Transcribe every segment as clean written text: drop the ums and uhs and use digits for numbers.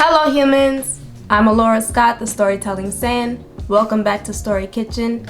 Hello humans! I'm Alora Scott, the Storytelling Saiyan. Welcome back to Story Kitchen.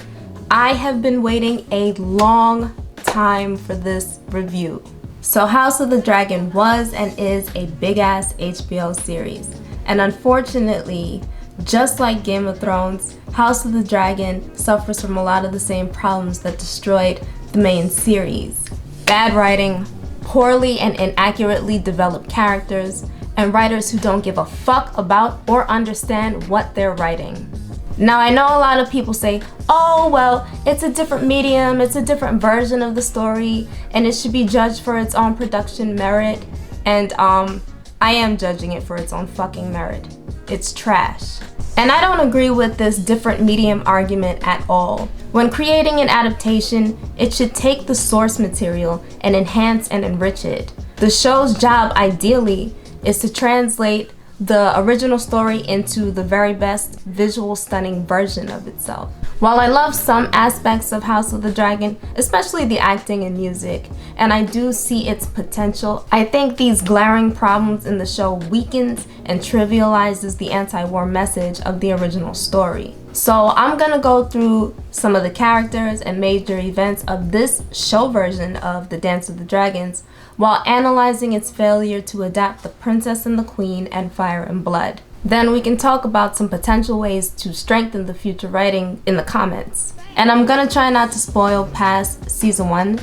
I have been waiting a long time for this review. So House of the Dragon was and is a big-ass HBO series. And unfortunately, just like Game of Thrones, House of the Dragon suffers from a lot of the same problems that destroyed the main series. Bad writing, poorly and inaccurately developed characters, and writers who don't give a fuck about or understand what they're writing. Now I know a lot of people say, oh well, it's a different medium, it's a different version of the story, and it should be judged for its own production merit, and I am judging it for its own fucking merit. It's trash. And I don't agree with this different medium argument at all. When creating an adaptation, it should take the source material and enhance and enrich it. The show's job, ideally, is to translate the original story into the very best visual stunning version of itself. While I love some aspects of House of the Dragon, especially the acting and music, and I do see its potential, I think these glaring problems in the show weakens and trivializes the anti-war message of the original story. So I'm gonna go through some of the characters and major events of this show version of The Dance of the Dragons while analyzing its failure to adapt The Princess and the Queen and Fire and Blood. Then we can talk about some potential ways to strengthen the future writing in the comments. And I'm gonna try not to spoil past season 1.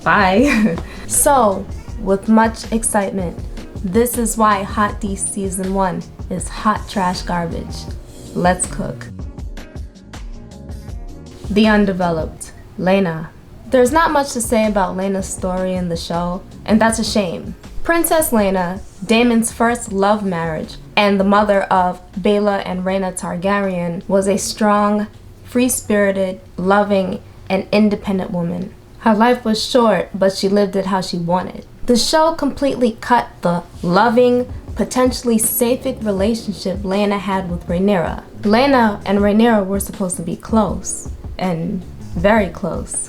Bye. So, with much excitement, this is why Hot D season 1 is hot trash garbage. Let's cook. The undeveloped, Laena. There's not much to say about Laena's story in the show, and that's a shame. Princess Laena, Daemon's first love marriage, and the mother of Baela and Rhaena Targaryen, was a strong, free-spirited, loving, and independent woman. Her life was short, but she lived it how she wanted. The show completely cut the loving, potentially sapphic relationship Laena had with Rhaenyra. Laena and Rhaenyra were supposed to be close, and very close.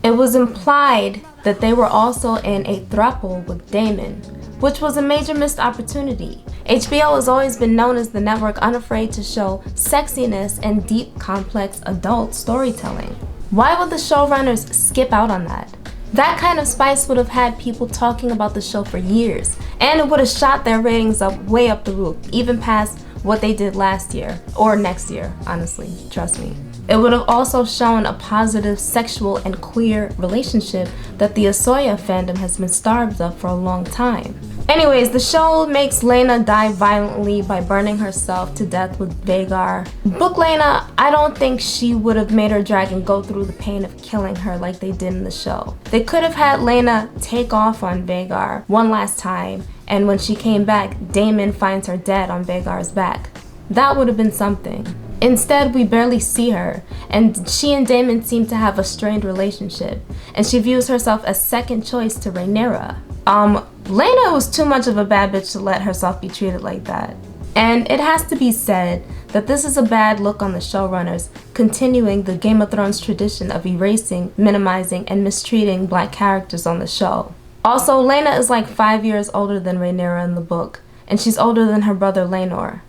It was implied that they were also in a throuple with Daemon, which was a major missed opportunity. HBO has always been known as the network unafraid to show sexiness and deep, complex adult storytelling. Why would the showrunners skip out on that? That kind of spice would have had people talking about the show for years, and it would have shot their ratings up way up the roof, even past what they did last year, or next year, honestly, trust me. It would have also shown a positive sexual and queer relationship that the Ahsoka fandom has been starved of for a long time. Anyways, the show makes Laena die violently by burning herself to death with Vhagar. Book Laena, I don't think she would have made her dragon go through the pain of killing her like they did in the show. They could have had Laena take off on Vhagar one last time, and when she came back, Daemon finds her dead on Vhagar's back. That would have been something. Instead, we barely see her, and she and Daemon seem to have a strained relationship, and she views herself as second choice to Rhaenyra. Laena was too much of a bad bitch to let herself be treated like that. And it has to be said that this is a bad look on the showrunners, continuing the Game of Thrones tradition of erasing, minimizing, and mistreating black characters on the show. Also, Laena is like 5 years older than Rhaenyra in the book, and she's older than her brother Laenor.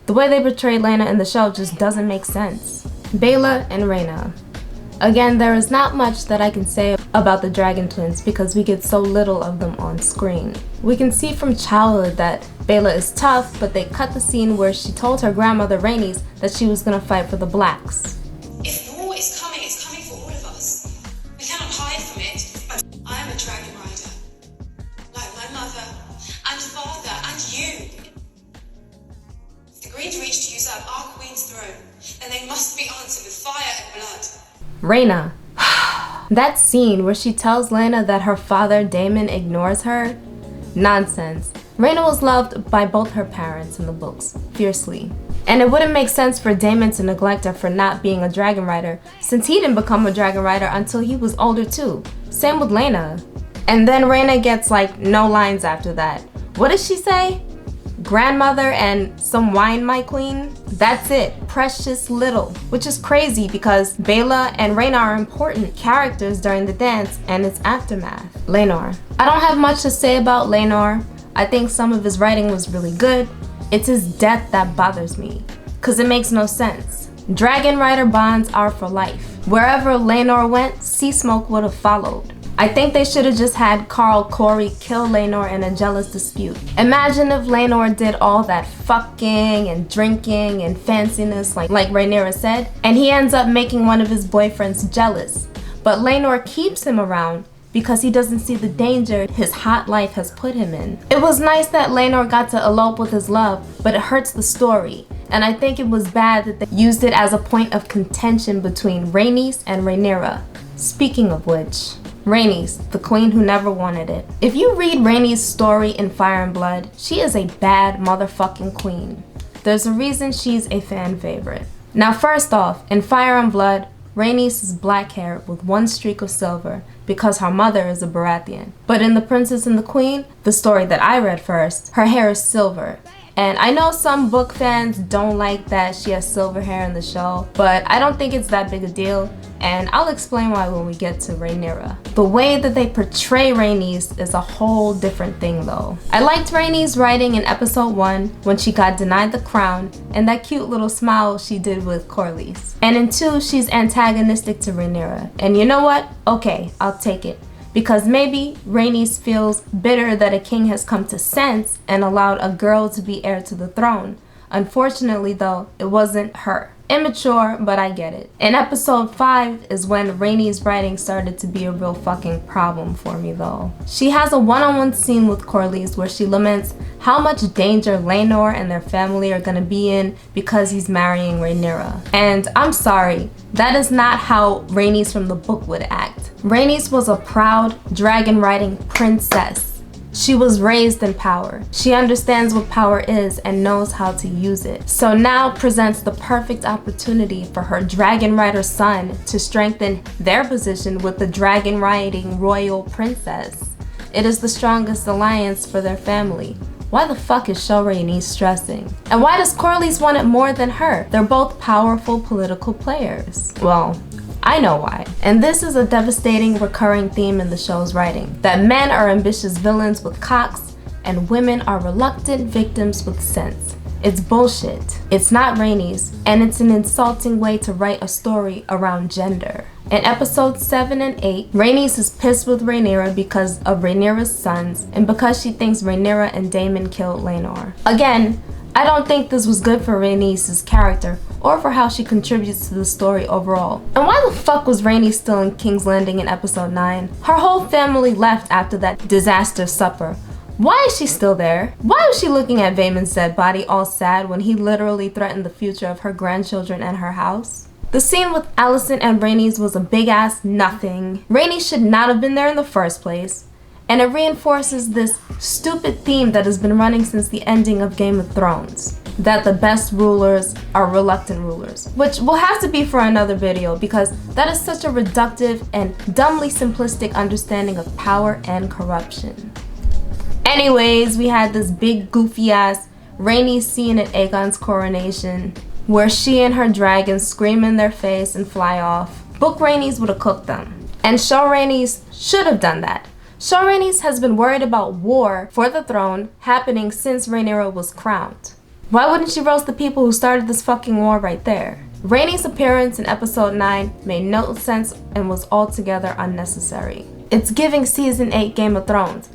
The way they portray Laena in the show just doesn't make sense. Baela and Rhaena. Again, there is not much that I can say about the Dragon Twins because we get so little of them on screen. We can see from childhood that Baela is tough, but they cut the scene where she told her grandmother Rhaenys that she was gonna fight for the blacks. If war is coming, it's coming for all of us. We cannot hide from it. I am a dragon rider, like my mother and father and you. If the Greens reach to usurp our queen's throne, then they must be answered with fire and blood. Rhaena. That scene where she tells Laena that her father Daemon ignores her? Nonsense. Rhaena was loved by both her parents in the books, fiercely. And it wouldn't make sense for Daemon to neglect her for not being a dragon rider, since he didn't become a dragon rider until he was older too. Same with Laena. And then Rhaena gets like no lines after that. What does she say? Grandmother and some wine, my queen? That's it, precious little. Which is crazy because Baela and Rhaena are important characters during the dance and its aftermath. Laenor. I don't have much to say about Laenor. I think some of his writing was really good. It's his death that bothers me, cause it makes no sense. Dragon Rider bonds are for life. Wherever Laenor went, Sea Smoke would have followed. I think they should have just had Carl Corey kill Laenor in a jealous dispute. Imagine if Laenor did all that fucking and drinking and fanciness like Rhaenyra said, and he ends up making one of his boyfriends jealous. But Laenor keeps him around because he doesn't see the danger his hot life has put him in. It was nice that Laenor got to elope with his love, but it hurts the story. And I think it was bad that they used it as a point of contention between Rhaenys and Rhaenyra. Speaking of which, Rhaenys, the queen who never wanted it. If you read Rhaenys' story in Fire and Blood, she is a bad motherfucking queen. There's a reason she's a fan favorite. Now first off, in Fire and Blood, Rhaenys is black haired with one streak of silver because her mother is a Baratheon. But in The Princess and the Queen, the story that I read first, her hair is silver. And I know some book fans don't like that she has silver hair in the show, but I don't think it's that big a deal, and I'll explain why when we get to Rhaenyra. The way that they portray Rhaenys is a whole different thing though. I liked Rhaenys' writing in episode 1 when she got denied the crown and that cute little smile she did with Corlys. And in 2, she's antagonistic to Rhaenyra. And you know what? Okay, I'll take it. Because maybe Rhaenys feels bitter that a king has come to sense and allowed a girl to be heir to the throne. Unfortunately though, it wasn't her. Immature, but I get it. In episode 5 is when Rhaenys' writing started to be a real fucking problem for me though. She has a one-on-one scene with Corlys where she laments how much danger Laenor and their family are gonna be in because he's marrying Rhaenyra. And I'm sorry, that is not how Rhaenys from the book would act. Rhaenys was a proud, dragon-riding princess. She was raised in power. She understands what power is and knows how to use it. So now presents the perfect opportunity for her dragon rider son to strengthen their position with the dragon riding royal princess. It is the strongest alliance for their family. Why the fuck is Rhaenys stressing? And why does Corlys want it more than her? They're both powerful political players. Well, I know why. And this is a devastating recurring theme in the show's writing. That men are ambitious villains with cocks and women are reluctant victims with sense. It's bullshit. It's not Rhaenys, and it's an insulting way to write a story around gender. In episodes 7 and 8, Rhaenys is pissed with Rhaenyra because of Rhaenyra's sons and because she thinks Rhaenyra and Daemon killed Laenor. Again, I don't think this was good for Rhaenys' character or for how she contributes to the story overall. And why the fuck was Rhaenys still in King's Landing in episode 9? Her whole family left after that disaster supper. Why is she still there? Why was she looking at Vaemon's dead body all sad when he literally threatened the future of her grandchildren and her house? The scene with Alicent and Rhaenys was a big ass nothing. Rhaenys should not have been there in the first place. And it reinforces this stupid theme that has been running since the ending of Game of Thrones. That the best rulers are reluctant rulers. Which will have to be for another video because that is such a reductive and dumbly simplistic understanding of power and corruption. Anyways, we had this big goofy ass Rhaenys scene at Aegon's coronation where she and her dragons scream in their face and fly off. Book Rhaenys would have cooked them. And show Rhaenys should have done that. Show Rhaenys has been worried about war for the throne happening since Rhaenyra was crowned. Why wouldn't she roast the people who started this fucking war right there? Rhaenys' appearance in episode 9 made no sense and was altogether unnecessary. It's giving season 8 Game of Thrones.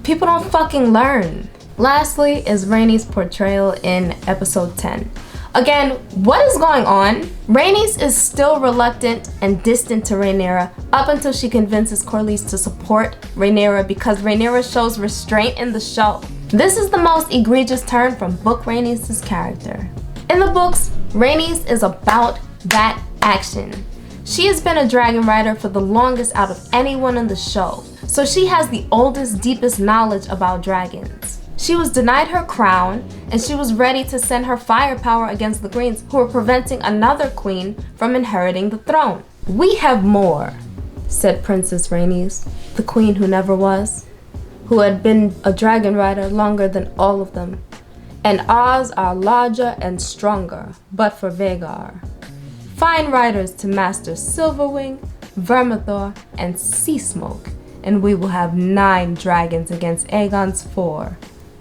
People don't fucking learn. Lastly is Rhaenys' portrayal in episode 10. Again, what is going on? Rhaenys is still reluctant and distant to Rhaenyra up until she convinces Corlys to support Rhaenyra because Rhaenyra shows restraint in the show. This is the most egregious turn from Book Rhaenys' character. In the books, Rhaenys is about that action. She has been a dragon rider for the longest out of anyone in the show, so she has the oldest, deepest knowledge about dragons. She was denied her crown, and she was ready to send her firepower against the Greens who were preventing another queen from inheriting the throne. "We have more," said Princess Rhaenys, the queen who never was, who had been a dragon rider longer than all of them. and Oz are larger and stronger, but for Vhagar. Find riders to master Silverwing, Vermithor, and Seasmoke, and we will have 9 dragons against Aegon's 4.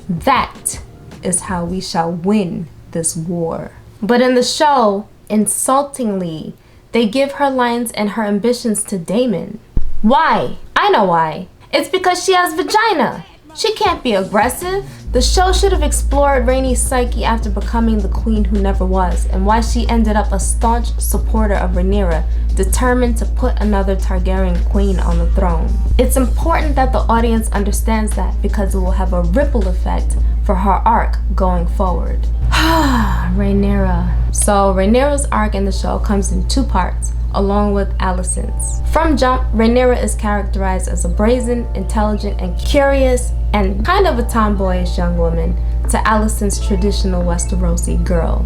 That is how we shall win this war. But in the show, insultingly, they give her lines and her ambitions to Daemon. Why? I know why. It's because she has vagina. She can't be aggressive. The show should have explored Rhaenys' psyche after becoming the queen who never was, and why she ended up a staunch supporter of Rhaenyra, determined to put another Targaryen queen on the throne. It's important that the audience understands that, because it will have a ripple effect for her arc going forward. Rhaenyra. So Rhaenyra's arc in the show comes in 2 parts, along with Alicent's. From jump, Rhaenyra is characterized as a brazen, intelligent, and curious, and kind of a tomboyish young woman to Alicent's traditional Westerosi girl.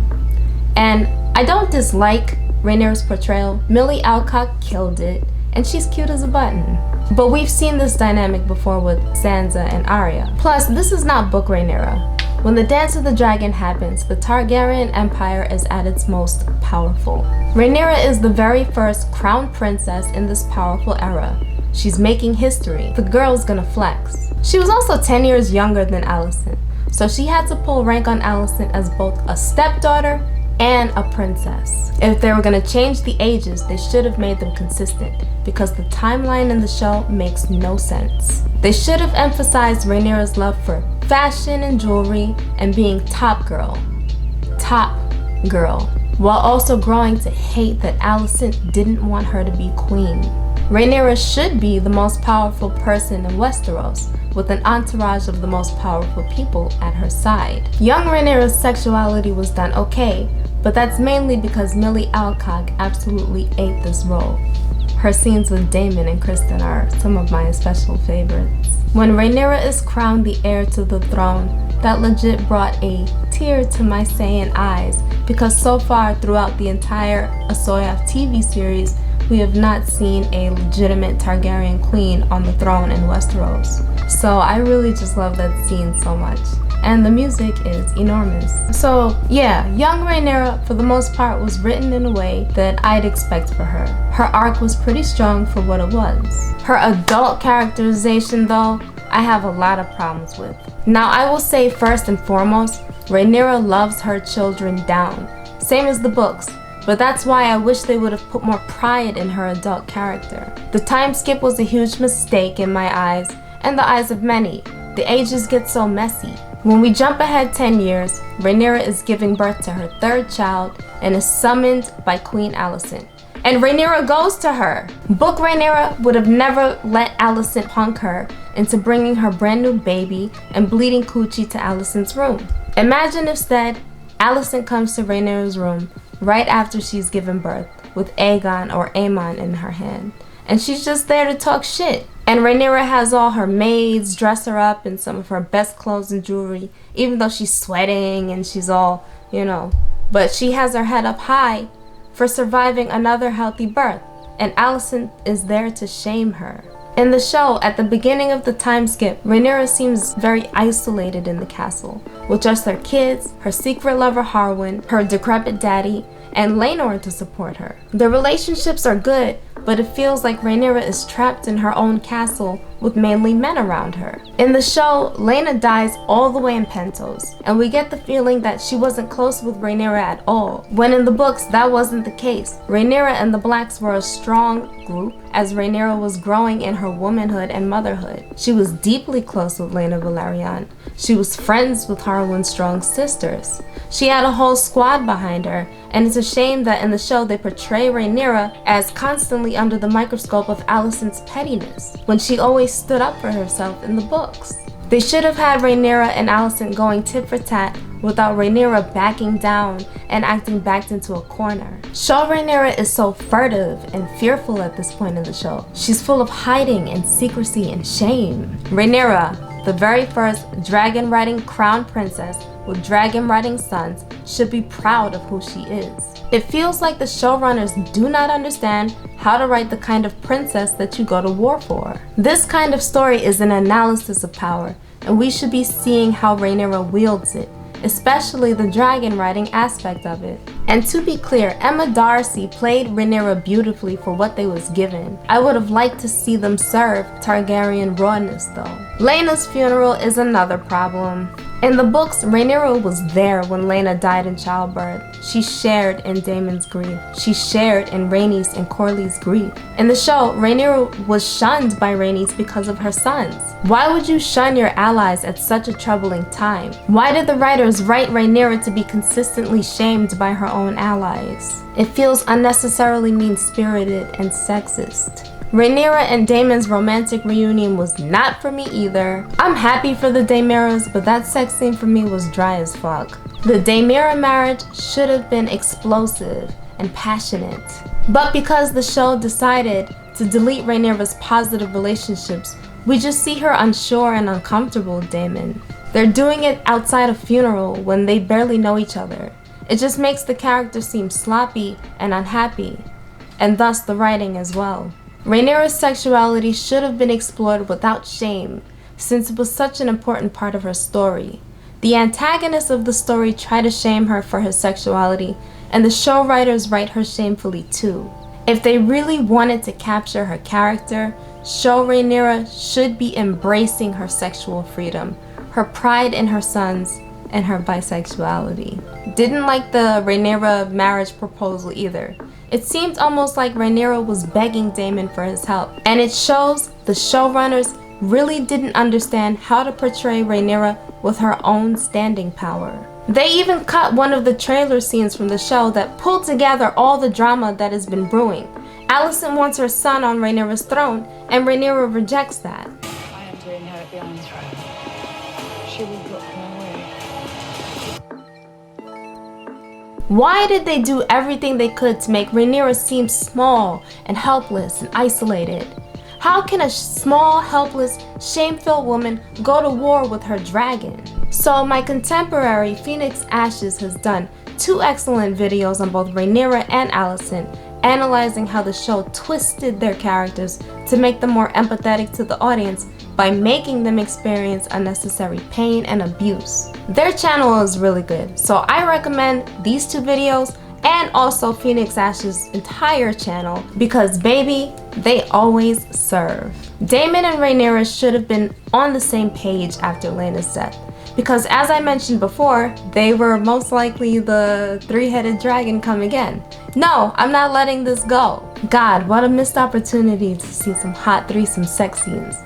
And I don't dislike Rhaenyra's portrayal. Millie Alcock killed it, and she's cute as a button. But we've seen this dynamic before with Sansa and Arya. Plus, this is not book Rhaenyra. When the Dance of the Dragon happens, the Targaryen Empire is at its most powerful. Rhaenyra is the very first crown princess in this powerful era. She's making history. The girl's gonna flex. She was also 10 years younger than Alicent, so she had to pull rank on Alicent as both a stepdaughter and a princess. If they were gonna change the ages, they should have made them consistent, because the timeline in the show makes no sense. They should have emphasized Rhaenyra's love for fashion and jewelry and being top girl, while also growing to hate that Alicent didn't want her to be queen. Rhaenyra should be the most powerful person in Westeros, with an entourage of the most powerful people at her side. Young Rhaenyra's sexuality was done okay, but that's mainly because Millie Alcock absolutely ate this role. Her scenes with Daemon and Kristen are some of my special favorites. When Rhaenyra is crowned the heir to the throne, that legit brought a tear to my Saiyan eyes, because so far throughout the entire Asoyaf TV series, we have not seen a legitimate Targaryen queen on the throne in Westeros. So I really just love that scene so much. And the music is enormous. So yeah, young Rhaenyra for the most part was written in a way that I'd expect for her. Her arc was pretty strong for what it was. Her adult characterization though, I have a lot of problems with. Now I will say first and foremost, Rhaenyra loves her children down, same as the books. But that's why I wish they would have put more pride in her adult character. The time skip was a huge mistake in my eyes, and the eyes of many. The ages get so messy. When we jump ahead 10 years, Rhaenyra is giving birth to her 3rd child and is summoned by Queen Alicent. And Rhaenyra goes to her. Book Rhaenyra would have never let Alicent punk her into bringing her brand new baby and bleeding coochie to Alicent's room. Imagine instead, Alicent comes to Rhaenyra's room right after she's given birth, with Aegon or Aemon in her hand. And she's just there to talk shit. And Rhaenyra has all her maids dress her up in some of her best clothes and jewelry, even though she's sweating and she's all, But she has her head up high for surviving another healthy birth, and Alicent is there to shame her. In the show, at the beginning of the time skip, Rhaenyra seems very isolated in the castle, with just her kids, her secret lover Harwin, her decrepit daddy, and Laenor to support her. The relationships are good, but it feels like Rhaenyra is trapped in her own castle with mainly men around her. In the show, Laena dies all the way in Pentos, and we get the feeling that she wasn't close with Rhaenyra at all, when in the books that wasn't the case. Rhaenyra and the Blacks were a strong group as Rhaenyra was growing in her womanhood and motherhood. She was deeply close with Laena Velaryon. She was friends with Harwin's strong sisters. She had a whole squad behind her, and it's a shame that in the show they portray Rhaenyra as constantly under the microscope of Alicent's pettiness, when she always stood up for herself in the books. They should have had Rhaenyra and Alicent going tit for tat without Rhaenyra backing down and acting backed into a corner. Show Rhaenyra is so furtive and fearful at this point in the show. She's full of hiding and secrecy and shame. Rhaenyra, the very first dragon-riding crown princess with dragon-riding sons, should be proud of who she is. It feels like the showrunners do not understand how to write the kind of princess that you go to war for. This kind of story is an analysis of power, and we should be seeing how Rhaenyra wields it, especially the dragon riding aspect of it. And to be clear, Emma Darcy played Rhaenyra beautifully for what they was given. I would have liked to see them serve Targaryen rawness though. Laena's funeral is another problem. In the books, Rhaenyra was there when Laena died in childbirth. She shared in Daemon's grief. She shared in Rhaenys and Corlys' grief. In the show, Rhaenyra was shunned by Rhaenys because of her sons. Why would you shun your allies at such a troubling time? Why did the writers write Rhaenyra to be consistently shamed by her own allies? It feels unnecessarily mean-spirited and sexist. Rhaenyra and Daemon's romantic reunion was not for me either. I'm happy for the Daemeras, but that sex scene for me was dry as fuck. The Daemera marriage should have been explosive and passionate. But because the show decided to delete Rhaenyra's positive relationships, we just see her unsure and uncomfortable with Daemon. They're doing it outside a funeral when they barely know each other. It just makes the character seem sloppy and unhappy, and thus the writing as well. Rhaenyra's sexuality should have been explored without shame, since it was such an important part of her story. The antagonists of the story try to shame her for her sexuality, and the show writers write her shamefully too. If they really wanted to capture her character, show Rhaenyra should be embracing her sexual freedom, her pride in her sons, and her bisexuality. Didn't like the Rhaenyra marriage proposal either. It seemed almost like Rhaenyra was begging Daemon for his help, and it shows the showrunners really didn't understand how to portray Rhaenyra with her own standing power. They even cut one of the trailer scenes from the show that pulled together all the drama that has been brewing. Alicent wants her son on Rhaenyra's throne, and Rhaenyra rejects that. I am to inherit the Iron Throne. She will look my way. Why did they do everything they could to make Rhaenyra seem small and helpless and isolated? How can a small, helpless, shame-filled woman go to war with her dragon? So my contemporary Phoenix Ashes has done 2 excellent videos on both Rhaenyra and Alicent, analyzing how the show twisted their characters to make them more empathetic to the audience by making them experience unnecessary pain and abuse. Their channel is really good, so I recommend these 2 videos and also Phoenix Ash's entire channel because baby, they always serve. Daemon and Rhaenyra should have been on the same page after Laena's death, because as I mentioned before, they were most likely the 3-headed dragon come again. No, I'm not letting this go. God, what a missed opportunity to see some hot threesome sex scenes.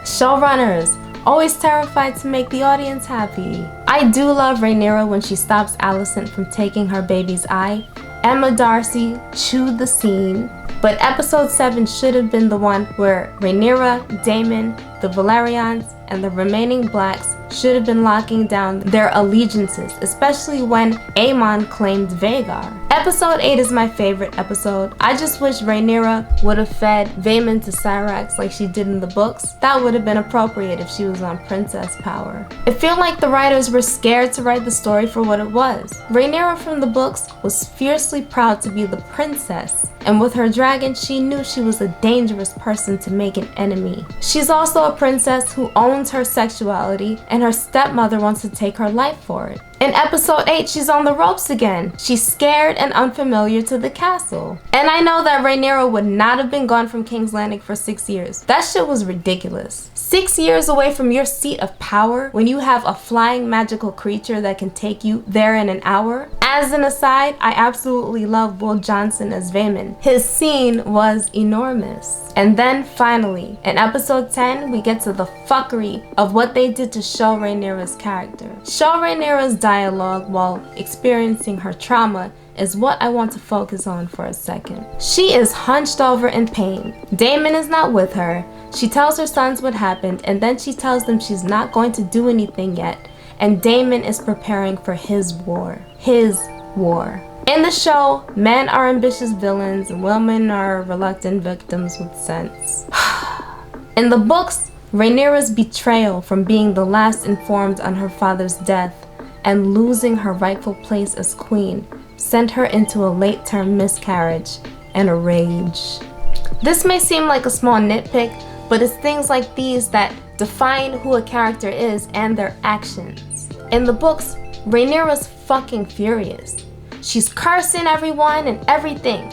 Showrunners, always terrified to make the audience happy. I do love Rhaenyra when she stops Alicent from taking her baby's eye. Emma Darcy chewed the scene, but episode 7 should have been the one where Rhaenyra, Daemon, the Valerians, and the remaining blacks should have been locking down their allegiances, especially when Aemon claimed Vhagar. Episode 8 is my favorite episode. I just wish Rhaenyra would have fed Vaemond to Syrax like she did in the books. That would have been appropriate if she was on princess power. It felt like the writers were scared to write the story for what it was. Rhaenyra from the books was fiercely proud to be the princess, and with her dragon, she knew she was a dangerous person to make an enemy. She's also a princess who owns her sexuality, and her stepmother wants to take her life for it. In episode 8, she's on the ropes again. She's scared and unfamiliar to the castle. And I know that Rhaenyra would not have been gone from King's Landing for 6 years. That shit was ridiculous. 6 years away from your seat of power when you have a flying magical creature that can take you there in an hour. As an aside, I absolutely love Will Johnson as Vaemond. His scene was enormous. And then finally, in episode 10, we get to the fuckery of what they did to show Rhaenyra's character. Show Rhaenyra's dialogue while experiencing her trauma is what I want to focus on for a second. She is hunched over in pain. Daemon is not with her. She tells her sons what happened, and then she tells them she's not going to do anything yet, and Daemon is preparing for his war. His war. In the show, men are ambitious villains and women are reluctant victims with sense. In the books, Rhaenyra's betrayal from being the last informed on her father's death and losing her rightful place as queen sent her into a late-term miscarriage and a rage. This may seem like a small nitpick, but it's things like these that define who a character is and their actions. In the books, Rhaenyra's fucking furious. She's cursing everyone and everything,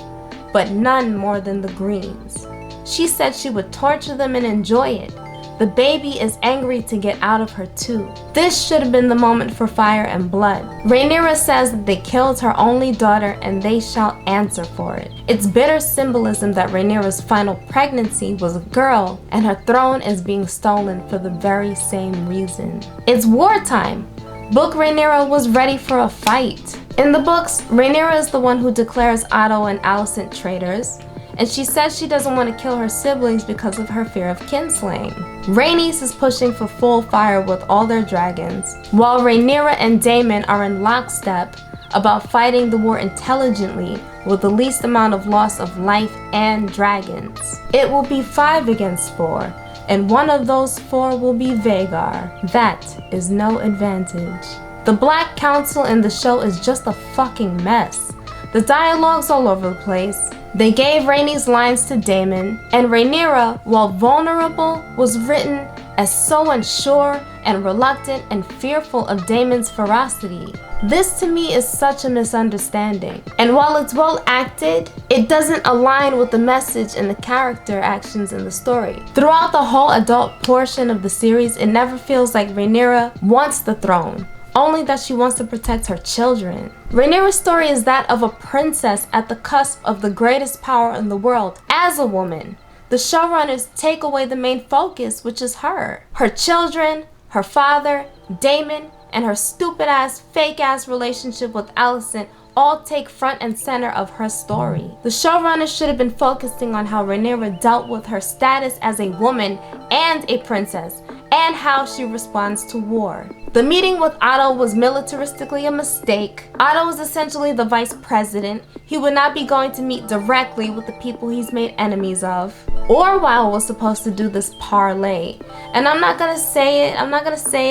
but none more than the Greens. She said she would torture them and enjoy it. The baby is angry to get out of her too. This should have been the moment for fire and blood. Rhaenyra says that they killed her only daughter and they shall answer for it. It's bitter symbolism that Rhaenyra's final pregnancy was a girl and her throne is being stolen for the very same reason. It's wartime. Book Rhaenyra was ready for a fight. In the books, Rhaenyra is the one who declares Otto and Alicent traitors, and she says she doesn't want to kill her siblings because of her fear of kinslaying. Rhaenys is pushing for full fire with all their dragons, while Rhaenyra and Daemon are in lockstep about fighting the war intelligently with the least amount of loss of life and dragons. It will be 5 against 4, and one of those 4 will be Vhagar. That is no advantage. The Black Council in the show is just a fucking mess. The dialogue's all over the place. They gave Rhaenys lines to Daemon, and Rhaenyra, while vulnerable, was written as so unsure and reluctant and fearful of Daemon's ferocity. This to me is such a misunderstanding. And while it's well acted, it doesn't align with the message and the character actions in the story. Throughout the whole adult portion of the series, it never feels like Rhaenyra wants the throne, only that she wants to protect her children. Rhaenyra's story is that of a princess at the cusp of the greatest power in the world as a woman. The showrunners take away the main focus, which is her. Her children, her father, Daemon, and her stupid-ass, fake-ass relationship with Alicent all take front and center of her story. The showrunners should have been focusing on how Rhaenyra dealt with her status as a woman and a princess, and how she responds to war. The meeting with Otto was militaristically a mistake. Otto is essentially the vice president. He would not be going to meet directly with the people he's made enemies of. Orwell was supposed to do this parlay. And I'm not gonna say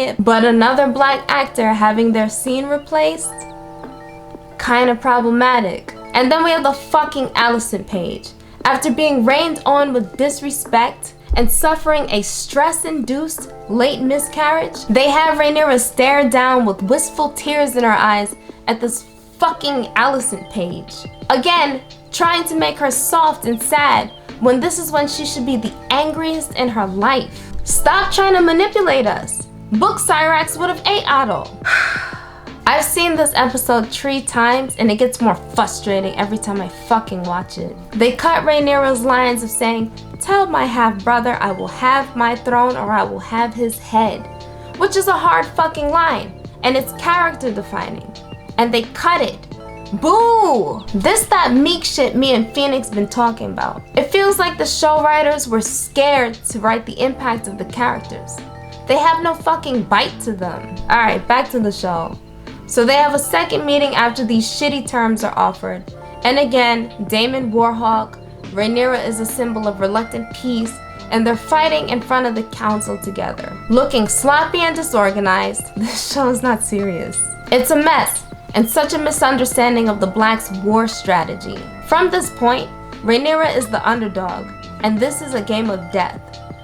it, but another black actor having their scene replaced? Kinda problematic. And then we have the fucking Alicent page. After being rained on with disrespect and suffering a stress-induced late miscarriage, they have Rhaenyra stare down with wistful tears in her eyes at this fucking Alicent page. Again, trying to make her soft and sad when this is when she should be the angriest in her life. Stop trying to manipulate us. Book Cyrax would have ate Otto. I've seen this episode 3 times and it gets more frustrating every time I fucking watch it. They cut Rhaenyra's lines of saying, "Tell my half-brother I will have my throne or I will have his head," which is a hard fucking line and it's character defining. And they cut it. Boo! This that meek shit me and Phoenix been talking about. It feels like the show writers were scared to write the impact of the characters. They have no fucking bite to them. Alright, back to the show. So they have a second meeting after these shitty terms are offered. And again, Daemon Warhawk, Rhaenyra is a symbol of reluctant peace, and they're fighting in front of the council together. Looking sloppy and disorganized, this show is not serious. It's a mess, and such a misunderstanding of the Blacks' war strategy. From this point, Rhaenyra is the underdog, and this is a game of death.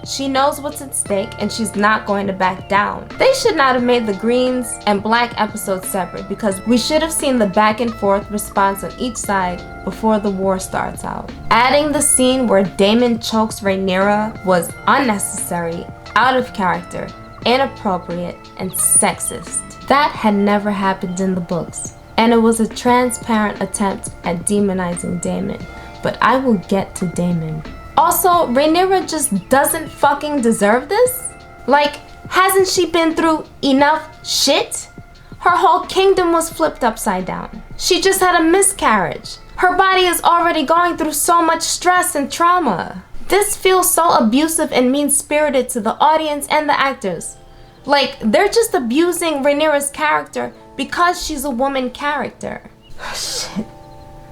She knows what's at stake and she's not going to back down. They should not have made the Greens and Black episodes separate because we should have seen the back and forth response on each side before the war starts out. Adding the scene where Daemon chokes Rhaenyra was unnecessary, out of character, inappropriate, and sexist. That had never happened in the books, and it was a transparent attempt at demonizing Daemon. But I will get to Daemon. Also, Rhaenyra just doesn't fucking deserve this? Like, hasn't she been through enough shit? Her whole kingdom was flipped upside down. She just had a miscarriage. Her body is already going through so much stress and trauma. This feels so abusive and mean-spirited to the audience and the actors. Like, they're just abusing Rhaenyra's character because she's a woman character. Shit.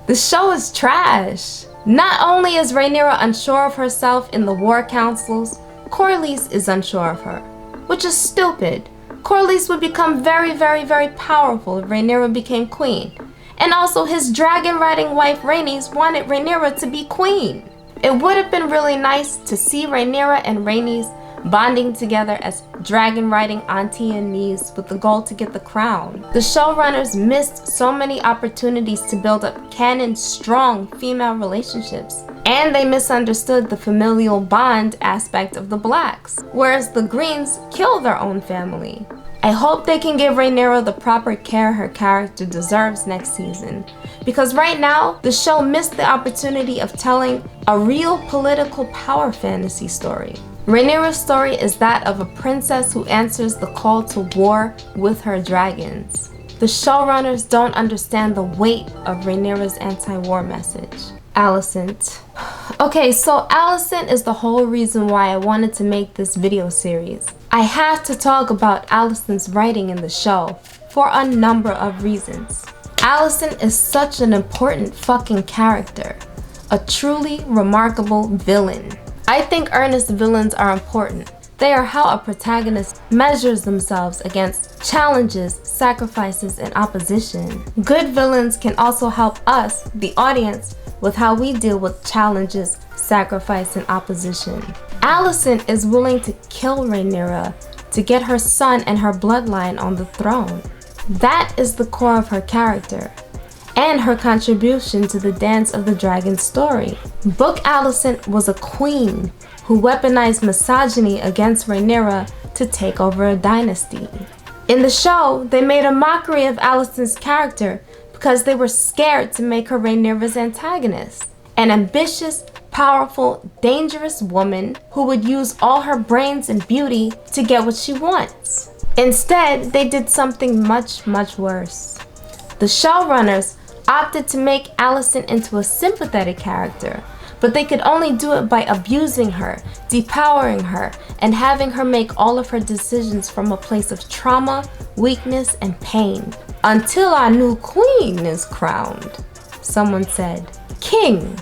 The show is trash. Not only is Rhaenyra unsure of herself in the war councils, Corlys is unsure of her, which is stupid. Corlys would become very, very, very powerful if Rhaenyra became queen. And also his dragon-riding wife Rhaenys wanted Rhaenyra to be queen. It would have been really nice to see Rhaenyra and Rhaenys bonding together as dragon riding auntie and niece with the goal to get the crown. The showrunners missed so many opportunities to build up canon strong female relationships. And they misunderstood the familial bond aspect of the blacks, whereas the greens kill their own family. I hope they can give Rhaenyra the proper care her character deserves next season, because right now, the show missed the opportunity of telling a real political power fantasy story. Rhaenyra's story is that of a princess who answers the call to war with her dragons. The showrunners don't understand the weight of Rhaenyra's anti-war message. Alicent. Okay, so Alicent is the whole reason why I wanted to make this video series. I have to talk about Alicent's writing in the show for a number of reasons. Alicent is such an important fucking character. A truly remarkable villain. I think earnest villains are important. They are how a protagonist measures themselves against challenges, sacrifices, and opposition. Good villains can also help us, the audience, with how we deal with challenges, sacrifice, and opposition. Alicent is willing to kill Rhaenyra to get her son and her bloodline on the throne. That is the core of her character, and her contribution to the Dance of the Dragon story. Book Alicent was a queen who weaponized misogyny against Rhaenyra to take over a dynasty. In the show, they made a mockery of Alicent's character because they were scared to make her Rhaenyra's antagonist. An ambitious, powerful, dangerous woman who would use all her brains and beauty to get what she wants. Instead, they did something much, much worse. The showrunners opted to make Alicent into a sympathetic character, but they could only do it by abusing her, depowering her, and having her make all of her decisions from a place of trauma, weakness, and pain. Until our new queen is crowned, someone said. King,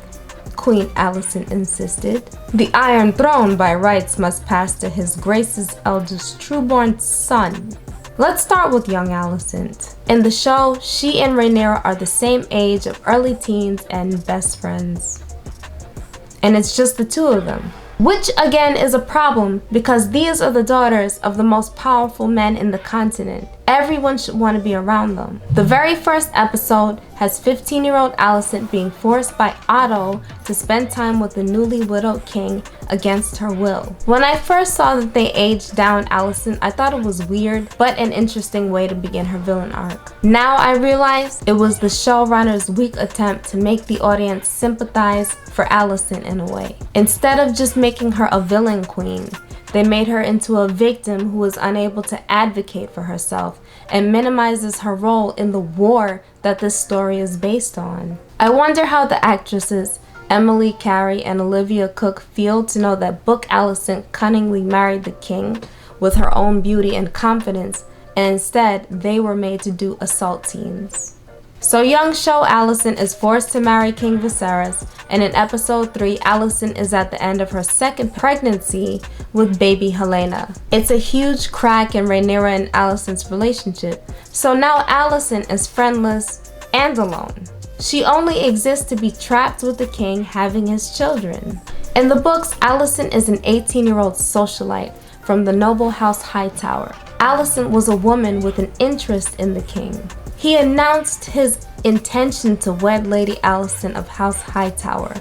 Queen Alicent insisted. The Iron Throne by rights must pass to His Grace's eldest trueborn son. Let's start with young Alicent. In the show, she and Rhaenyra are the same age of early teens and best friends. And it's just the two of them. Which again is a problem because these are the daughters of the most powerful men in the continent. Everyone should want to be around them. The very first episode has 15-year-old Alicent being forced by Otto to spend time with the newly widowed king against her will. When I first saw that they aged down Alicent, I thought it was weird, but an interesting way to begin her villain arc. Now I realize it was the showrunner's weak attempt to make the audience sympathize for Alicent in a way. Instead of just making her a villain queen, they made her into a victim who is unable to advocate for herself and minimizes her role in the war that this story is based on. I wonder how the actresses Emily Carey and Olivia Cooke feel to know that Book Alicent cunningly married the king with her own beauty and confidence, and instead they were made to do assault scenes. So young show Alicent is forced to marry King Viserys, and in episode 3, Alicent is at the end of her second pregnancy with baby Laena. It's a huge crack in Rhaenyra and Alicent's relationship, so now Alicent is friendless and alone. She only exists to be trapped with the king having his children. In the books, Alicent is an 18-year-old socialite from the noble house Hightower. Alicent was a woman with an interest in the king. He announced his intention to wed Lady Alicent of House Hightower,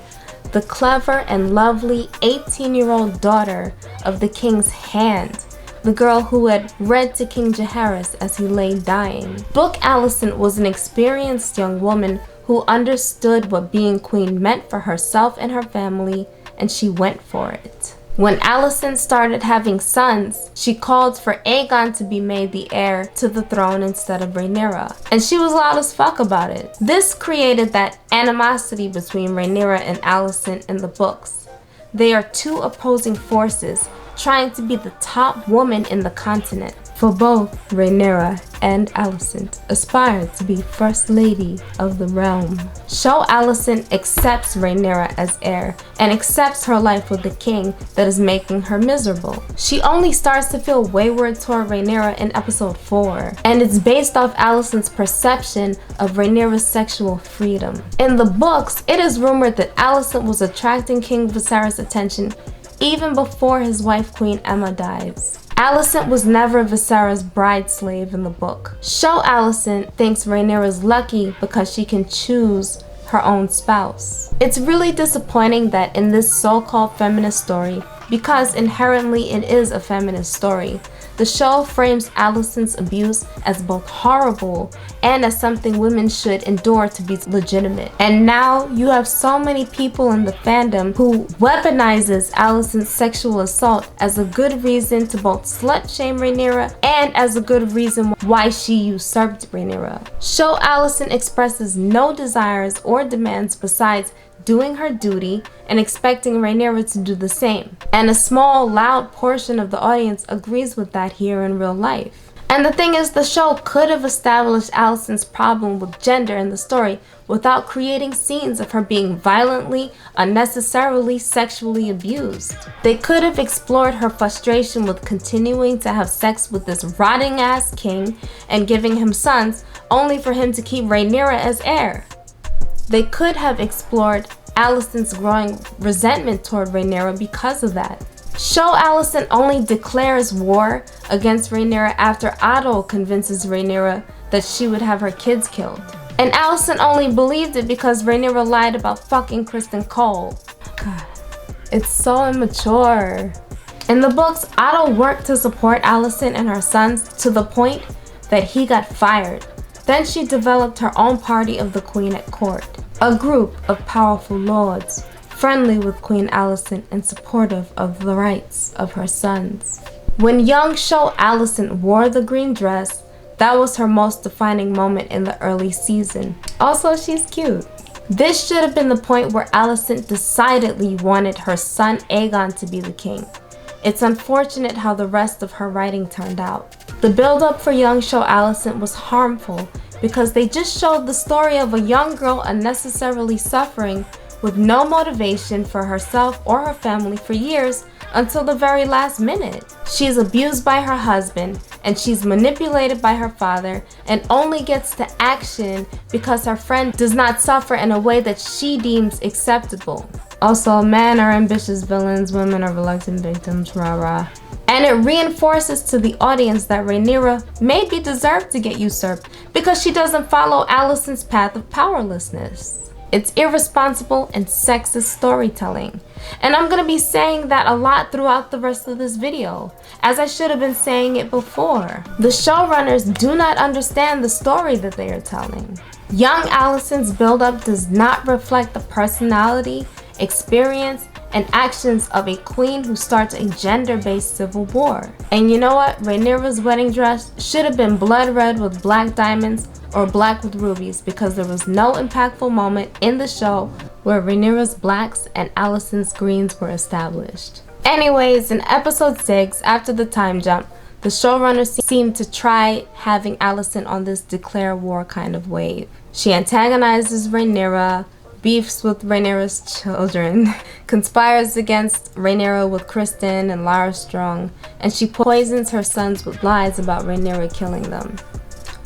the clever and lovely 18-year-old daughter of the king's hand, the girl who had read to King Jaehaerys as he lay dying. Book Alicent was an experienced young woman who understood what being queen meant for herself and her family, and she went for it. When Alicent started having sons, she called for Aegon to be made the heir to the throne instead of Rhaenyra, and she was loud as fuck about it. This created that animosity between Rhaenyra and Alicent in the books. They are two opposing forces trying to be the top woman in the continent. For both Rhaenyra and Alicent aspired to be First Lady of the realm. Show Alicent accepts Rhaenyra as heir and accepts her life with the king that is making her miserable. She only starts to feel wayward toward Rhaenyra in episode 4, and it's based off Alicent's perception of Rhaenyra's sexual freedom. In the books, it is rumored that Alicent was attracting King Viserys' attention even before his wife Queen Aemma dies. Alicent was never Viserys' bride slave in the book. Show Alicent thinks Rhaenyra is lucky because she can choose her own spouse. It's really disappointing that in this so-called feminist story, because inherently it is a feminist story, the show frames Alicent's abuse as both horrible and as something women should endure to be legitimate. And now you have so many people in the fandom who weaponizes Alicent's sexual assault as a good reason to both slut-shame Rhaenyra and as a good reason why she usurped Rhaenyra. Show Alicent expresses no desires or demands besides doing her duty and expecting Rhaenyra to do the same. And a small, loud portion of the audience agrees with that here in real life. And the thing is, the show could have established Alicent's problem with gender in the story without creating scenes of her being violently, unnecessarily sexually abused. They could have explored her frustration with continuing to have sex with this rotting ass king and giving him sons only for him to keep Rhaenyra as heir. They could have explored Alicent's growing resentment toward Rhaenyra because of that. Show Alicent only declares war against Rhaenyra after Otto convinces Rhaenyra that she would have her kids killed. And Alicent only believed it because Rhaenyra lied about fucking Kristen Cole. God, it's so immature. In the books, Otto worked to support Alicent and her sons to the point that he got fired. Then she developed her own party of the Queen at court, a group of powerful lords, friendly with Queen Alicent and supportive of the rights of her sons. When young Show Alicent wore the green dress, that was her most defining moment in the early season. Also, she's cute. This should have been the point where Alicent decidedly wanted her son Aegon to be the king. It's unfortunate how the rest of her writing turned out. The build-up for young Show Alicent was harmful because they just showed the story of a young girl unnecessarily suffering with no motivation for herself or her family for years until the very last minute. She's abused by her husband and she's manipulated by her father and only gets to action because her friend does not suffer in a way that she deems acceptable. Also, men are ambitious villains, women are reluctant victims, rah rah. And it reinforces to the audience that Rhaenyra maybe deserved to get usurped because she doesn't follow Alicent's path of powerlessness. It's irresponsible and sexist storytelling. And I'm gonna be saying that a lot throughout the rest of this video, as I should have been saying it before. The showrunners do not understand the story that they are telling. Young Alicent's build-up does not reflect the personality, experience, and actions of a queen who starts a gender-based civil war. And you know what? Rhaenyra's wedding dress should have been blood red with black diamonds or black with rubies because there was no impactful moment in the show where Rhaenyra's blacks and Alicent's greens were established. Anyways, in episode 6, after the time jump, the showrunners seemed to try having Alicent on this declare war kind of wave. She antagonizes Rhaenyra, beefs with Rhaenyra's children, conspires against Rhaenyra with Kristen and Lara Strong, and she poisons her sons with lies about Rhaenyra killing them.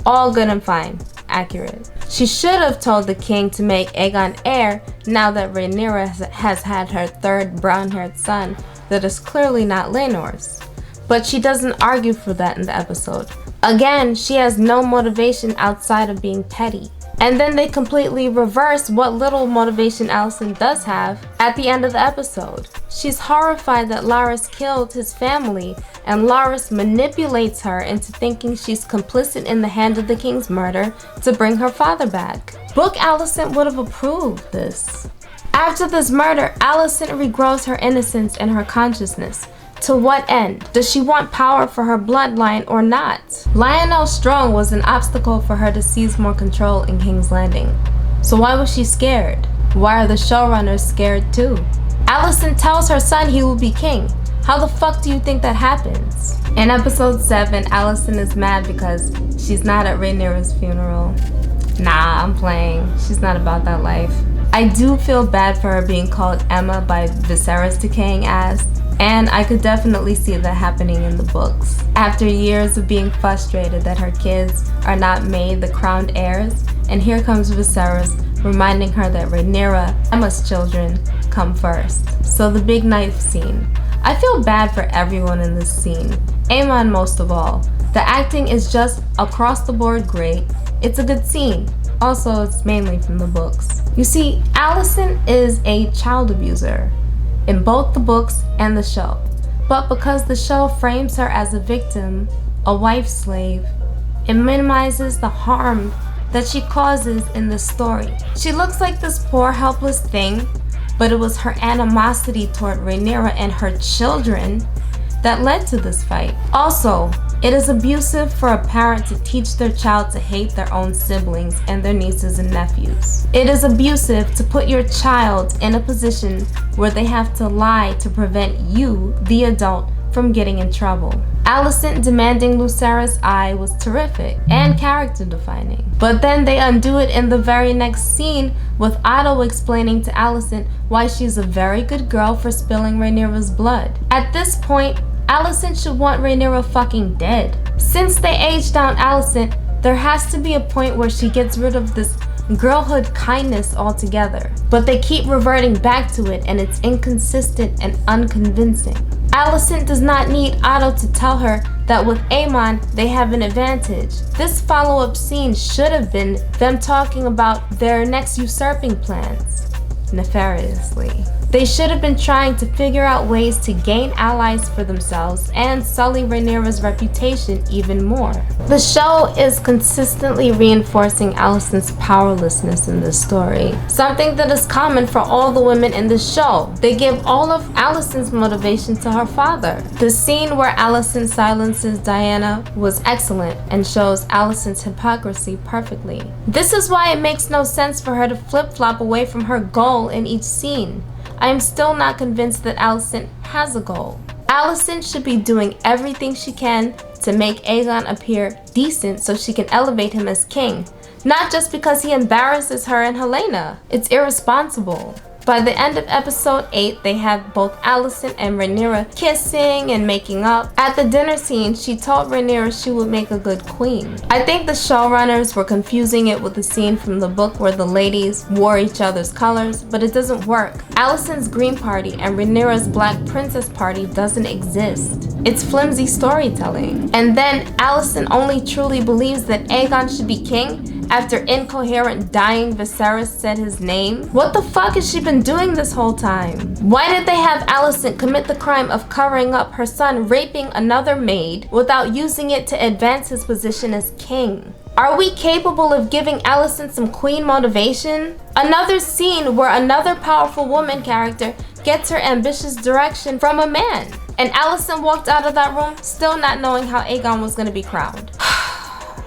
All good and fine, accurate. She should have told the king to make Aegon heir now that Rhaenyra has had her third brown-haired son that is clearly not Laenor's. But she doesn't argue for that in the episode. Again, she has no motivation outside of being petty. And then they completely reverse what little motivation Alicent does have at the end of the episode. She's horrified that Larys killed his family, and Larys manipulates her into thinking she's complicit in the hand of the king's murder to bring her father back. Book Alicent would have approved this. After this murder, Alicent regrows her innocence and her consciousness. To what end? Does she want power for her bloodline or not? Lionel Strong was an obstacle for her to seize more control in King's Landing. So why was she scared? Why are the showrunners scared too? Alicent tells her son he will be king. How the fuck do you think that happens? In episode 7, Alicent is mad because she's not at Rhaenyra's funeral. Nah, I'm playing. She's not about that life. I do feel bad for her being called Emma by Viserys' decaying ass. And I could definitely see that happening in the books. After years of being frustrated that her kids are not made the crowned heirs, and here comes Viserys reminding her that Rhaenyra, Emma's children, come first. So the big knife scene. I feel bad for everyone in this scene. Aemon most of all. The acting is just across the board great. It's a good scene. Also, it's mainly from the books. You see, Alicent is a child abuser in both the books and the show. But because the show frames her as a victim, a wife slave, it minimizes the harm that she causes in the story. She looks like this poor helpless thing, but it was her animosity toward Rhaenyra and her children that led to this fight. Also, it is abusive for a parent to teach their child to hate their own siblings and their nieces and nephews. It is abusive to put your child in a position where they have to lie to prevent you, the adult, from getting in trouble. Alicent demanding Lucera's eye was terrific and character defining. But then they undo it in the very next scene with Otto explaining to Alicent why she's a very good girl for spilling Rhaenyra's blood. At this point, Alicent should want Rhaenyra fucking dead. Since they aged down Alicent, there has to be a point where she gets rid of this girlhood kindness altogether. But they keep reverting back to it and it's inconsistent and unconvincing. Alicent does not need Otto to tell her that with Aemon, they have an advantage. This follow-up scene should have been them talking about their next usurping plans, nefariously. They should have been trying to figure out ways to gain allies for themselves and sully Rhaenyra's reputation even more. The show is consistently reinforcing Alicent's powerlessness in this story, something that is common for all the women in the show. They give all of Alicent's motivation to her father. The scene where Alicent silences Diana was excellent and shows Alicent's hypocrisy perfectly. This is why it makes no sense for her to flip-flop away from her goal in each scene. I am still not convinced that Alicent has a goal. Alicent should be doing everything she can to make Aegon appear decent so she can elevate him as king, not just because he embarrasses her and Helena. It's irresponsible. By the end of episode 8, they have both Alicent and Rhaenyra kissing and making up. At the dinner scene, she told Rhaenyra she would make a good queen. I think the showrunners were confusing it with the scene from the book where the ladies wore each other's colors, but it doesn't work. Alicent's green party and Rhaenyra's black princess party doesn't exist. It's flimsy storytelling. And then Alicent only truly believes that Aegon should be king after incoherent dying Viserys said his name. What the fuck has she been doing this whole time? Why did they have Alicent commit the crime of covering up her son raping another maid without using it to advance his position as king? Are we capable of giving Alicent some queen motivation? Another scene where another powerful woman character gets her ambitious direction from a man. And Alicent walked out of that room still not knowing how Aegon was gonna be crowned.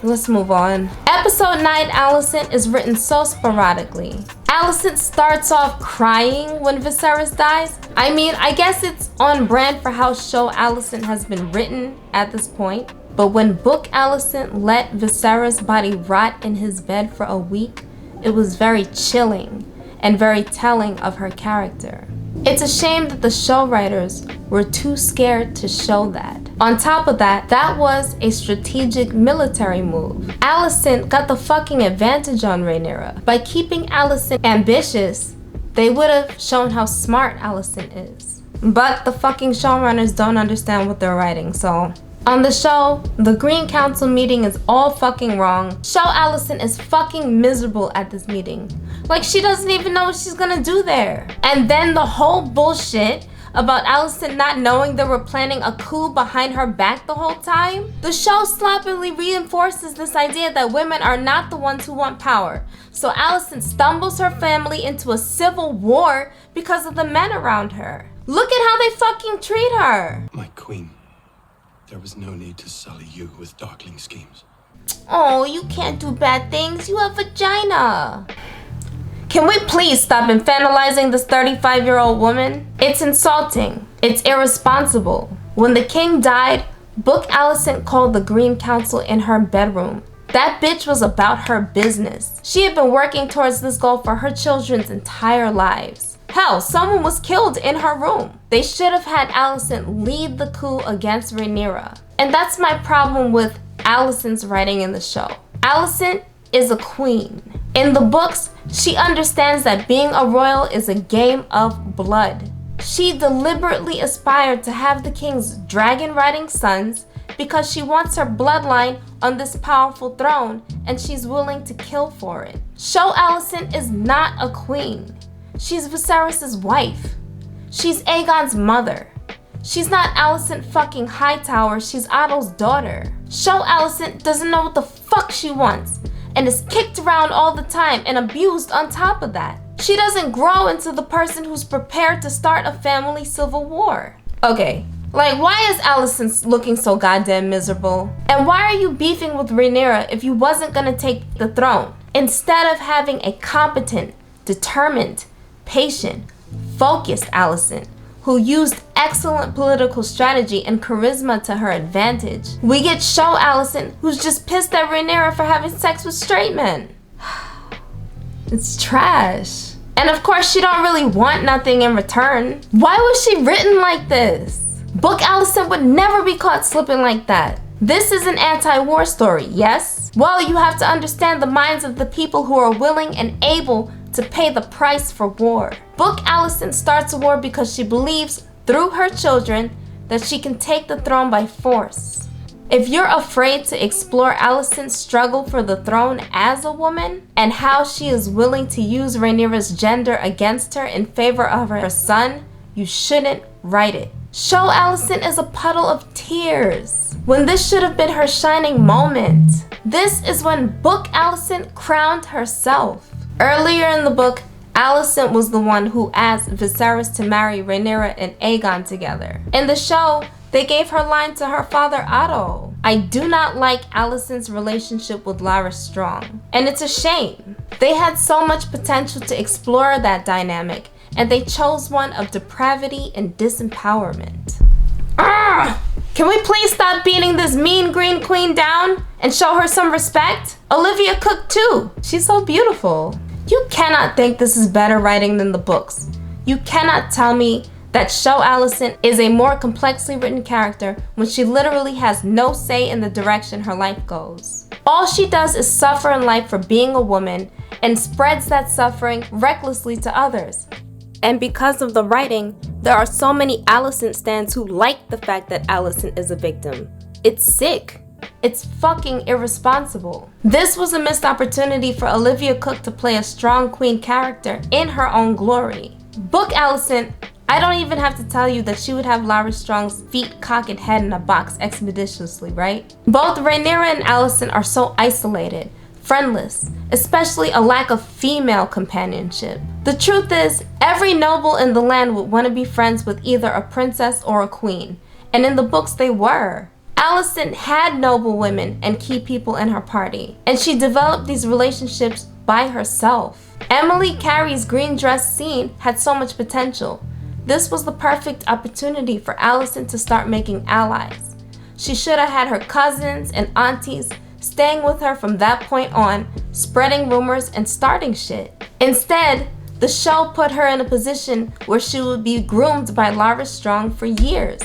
Let's move on. Episode 9 Alicent is written so sporadically. Alicent starts off crying when Viserys dies. I mean, I guess it's on brand for how show Alicent has been written at this point. But when book Alicent let Viserys' body rot in his bed for a week, it was very chilling and very telling of her character. It's a shame that the show writers were too scared to show that. On top of that, that was a strategic military move. Alicent got the fucking advantage on Rhaenyra. By keeping Alicent ambitious, they would have shown how smart Alicent is. But the fucking showrunners don't understand what they're writing, so... On the show, the Green Council meeting is all fucking wrong. Show Alicent is fucking miserable at this meeting. Like, she doesn't even know what she's gonna do there. And then the whole bullshit about Alicent not knowing they were planning a coup behind her back the whole time. The show sloppily reinforces this idea that women are not the ones who want power. So Alicent stumbles her family into a civil war because of the men around her. Look at how they fucking treat her. My queen, there was no need to sully you with darkling schemes. Oh, you can't do bad things. You have vagina. Can we please stop infantilizing this 35-year-old woman? It's insulting. It's irresponsible. When the king died, book Alicent called the Green Council in her bedroom. That bitch was about her business. She had been working towards this goal for her children's entire lives. Hell, someone was killed in her room. They should have had Alicent lead the coup against Rhaenyra. And that's my problem with Alicent's writing in the show. Alicent is a queen. In the books, she understands that being a royal is a game of blood. She deliberately aspired to have the king's dragon-riding sons because she wants her bloodline on this powerful throne and she's willing to kill for it. Show Alicent is not a queen. She's Viserys' wife. She's Aegon's mother. She's not Alicent fucking Hightower, she's Otto's daughter. Show Alicent doesn't know what the fuck she wants and is kicked around all the time and abused on top of that. She doesn't grow into the person who's prepared to start a family civil war. Okay, like why is Alicent looking so goddamn miserable? And why are you beefing with Rhaenyra if you wasn't gonna take the throne? Instead of having a competent, determined, patient, focused Alicent who used excellent political strategy and charisma to her advantage, we get show Alicent who's just pissed at Rhaenyra for having sex with straight men. It's trash. And of course she don't really want nothing in return. Why was she written like this? Book Alicent would never be caught slipping like that. This is an anti-war story, yes? Well, you have to understand the minds of the people who are willing and able to pay the price for war. Book Alicent starts a war because she believes, through her children, that she can take the throne by force. If you're afraid to explore Alicent's struggle for the throne as a woman, and how she is willing to use Rhaenyra's gender against her in favor of her son, you shouldn't write it. Show Alicent is a puddle of tears, when this should have been her shining moment. This is when Book Alicent crowned herself. Earlier in the book, Alicent was the one who asked Viserys to marry Rhaenyra and Aegon together. In the show, they gave her line to her father Otto. I do not like Alicent's relationship with Larys Strong, and it's a shame. They had so much potential to explore that dynamic, and they chose one of depravity and disempowerment. Can we please stop beating this mean green queen down and show her some respect? Olivia Cook too. She's so beautiful. You cannot think this is better writing than the books. You cannot tell me that Show Alicent is a more complexly written character when she literally has no say in the direction her life goes. All she does is suffer in life for being a woman and spreads that suffering recklessly to others. And because of the writing, there are so many Alicent stans who like the fact that Alicent is a victim. It's sick. It's fucking irresponsible. This was a missed opportunity for Olivia Cook to play a strong queen character in her own glory. Book Alicent, I don't even have to tell you that she would have Larys Strong's feet, cock, and head in a box expeditiously, right? Both Rhaenyra and Alicent are so isolated, friendless, especially a lack of female companionship. The truth is, every noble in the land would want to be friends with either a princess or a queen, and in the books they were. Alicent had noble women and key people in her party, and she developed these relationships by herself. Emily Carey's green dress scene had so much potential. This was the perfect opportunity for Alicent to start making allies. She should have had her cousins and aunties staying with her from that point on, spreading rumors and starting shit. Instead, the show put her in a position where she would be groomed by Larys Strong for years.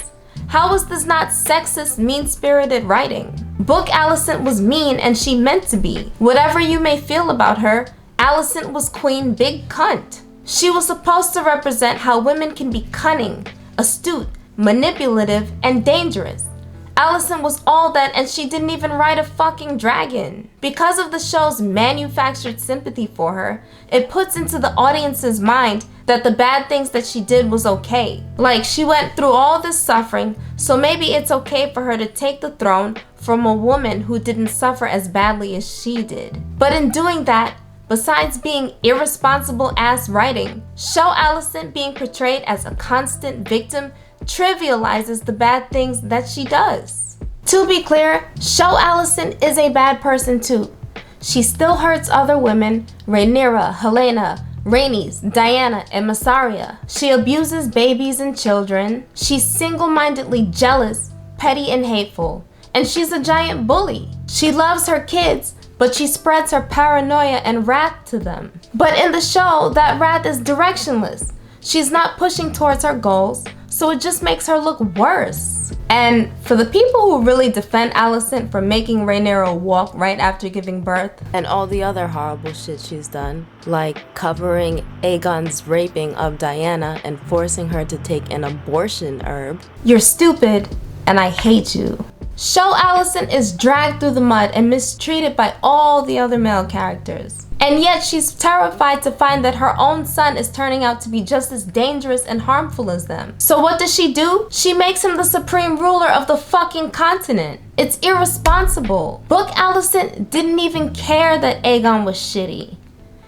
How was this not sexist, mean-spirited writing? Book Alicent was mean and she meant to be. Whatever you may feel about her, Alicent was queen big cunt. She was supposed to represent how women can be cunning, astute, manipulative, and dangerous. Alicent was all that, and she didn't even ride a fucking dragon. Because of the show's manufactured sympathy for her, it puts into the audience's mind that the bad things that she did was okay. Like, she went through all this suffering, so maybe it's okay for her to take the throne from a woman who didn't suffer as badly as she did. But in doing that, besides being irresponsible ass writing, Show Alicent being portrayed as a constant victim trivializes the bad things that she does. To be clear, Show Alicent is a bad person too. She still hurts other women, Rhaenyra, Laena, Rhaenys, Diana, and Mysaria. She abuses babies and children. She's single-mindedly jealous, petty, and hateful. And she's a giant bully. She loves her kids, but she spreads her paranoia and wrath to them. But in the show, that wrath is directionless. She's not pushing towards her goals, so it just makes her look worse. And for the people who really defend Alicent for making Rhaenyra walk right after giving birth, and all the other horrible shit she's done, like covering Aegon's raping of Diana and forcing her to take an abortion herb, you're stupid and I hate you. Show Alicent is dragged through the mud and mistreated by all the other male characters. And yet she's terrified to find that her own son is turning out to be just as dangerous and harmful as them. So what does she do? She makes him the supreme ruler of the fucking continent. It's irresponsible. Book Alicent didn't even care that Aegon was shitty.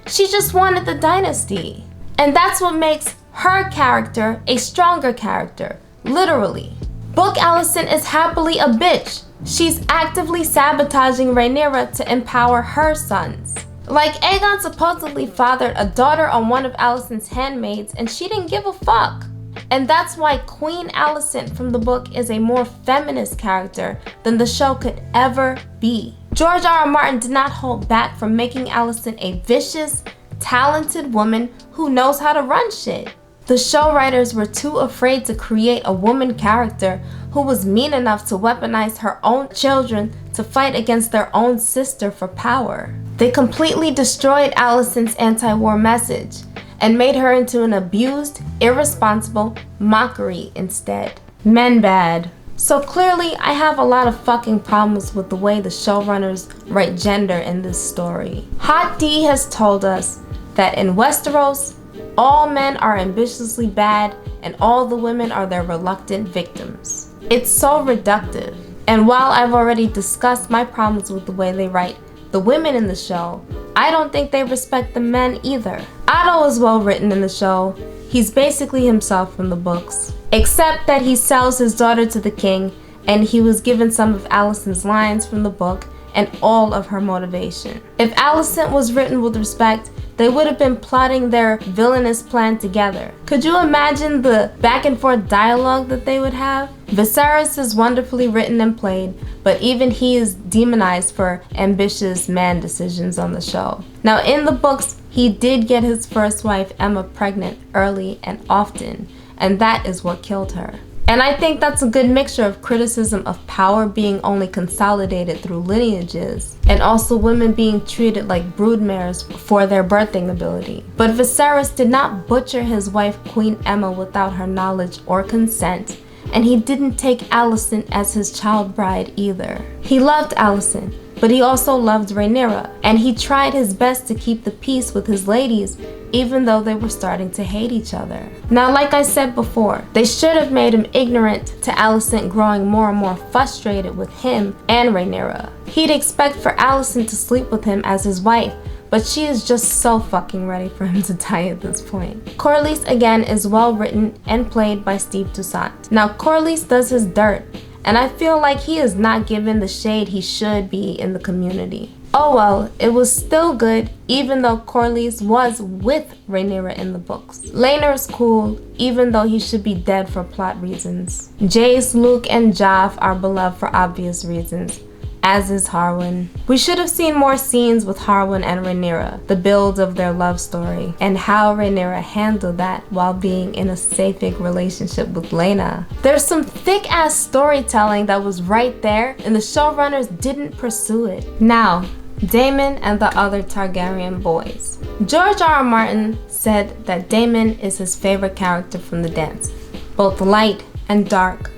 She just wanted the dynasty. And that's what makes her character a stronger character, literally. Book Alicent is happily a bitch. She's actively sabotaging Rhaenyra to empower her sons. Like, Aegon supposedly fathered a daughter on one of Alicent's handmaids and she didn't give a fuck. And that's why Queen Alicent from the book is a more feminist character than the show could ever be. George R.R. Martin did not hold back from making Alicent a vicious, talented woman who knows how to run shit. The show writers were too afraid to create a woman character who was mean enough to weaponize her own children to fight against their own sister for power. They completely destroyed Alicent's anti-war message and made her into an abused, irresponsible mockery instead. Men bad. So clearly, I have a lot of fucking problems with the way the showrunners write gender in this story. Hot D has told us that in Westeros, all men are ambitiously bad and all the women are their reluctant victims. It's so reductive. And while I've already discussed my problems with the way they write the women in the show, I don't think they respect the men either. Otto is well written in the show. He's basically himself from the books, except that he sells his daughter to the king and he was given some of Alicent's lines from the book and all of her motivation. If Alicent was written with respect, they would have been plotting their villainous plan together. Could you imagine the back and forth dialogue that they would have? Viserys is wonderfully written and played, but even he is demonized for ambitious man decisions on the show. Now in the books, he did get his first wife Emma pregnant early and often, and that is what killed her. And I think that's a good mixture of criticism of power being only consolidated through lineages, and also women being treated like broodmares for their birthing ability. But Viserys did not butcher his wife Queen Emma without her knowledge or consent, and he didn't take Alicent as his child bride either. He loved Alicent, but he also loved Rhaenyra, and he tried his best to keep the peace with his ladies even though they were starting to hate each other. Now, like I said before, they should have made him ignorant to Alicent growing more and more frustrated with him and Rhaenyra. He'd expect for Alicent to sleep with him as his wife, but she is just so fucking ready for him to die at this point. Corlys again is well written and played by Steve Toussaint. Now Corlys does his dirt, and I feel like he is not given the shade he should be in the community. Oh well, it was still good even though Corlys was with Rhaenyra in the books. Laenor's cool even though he should be dead for plot reasons. Jace, Luke, and Joff are beloved for obvious reasons, as is Harwin. We should have seen more scenes with Harwin and Rhaenyra, the build of their love story, and how Rhaenyra handled that while being in a sapphic relationship with Laena. There's some thick-ass storytelling that was right there, and the showrunners didn't pursue it. Now, Daemon and the other Targaryen boys. George R.R. Martin said that Daemon is his favorite character from the dance, both light and dark,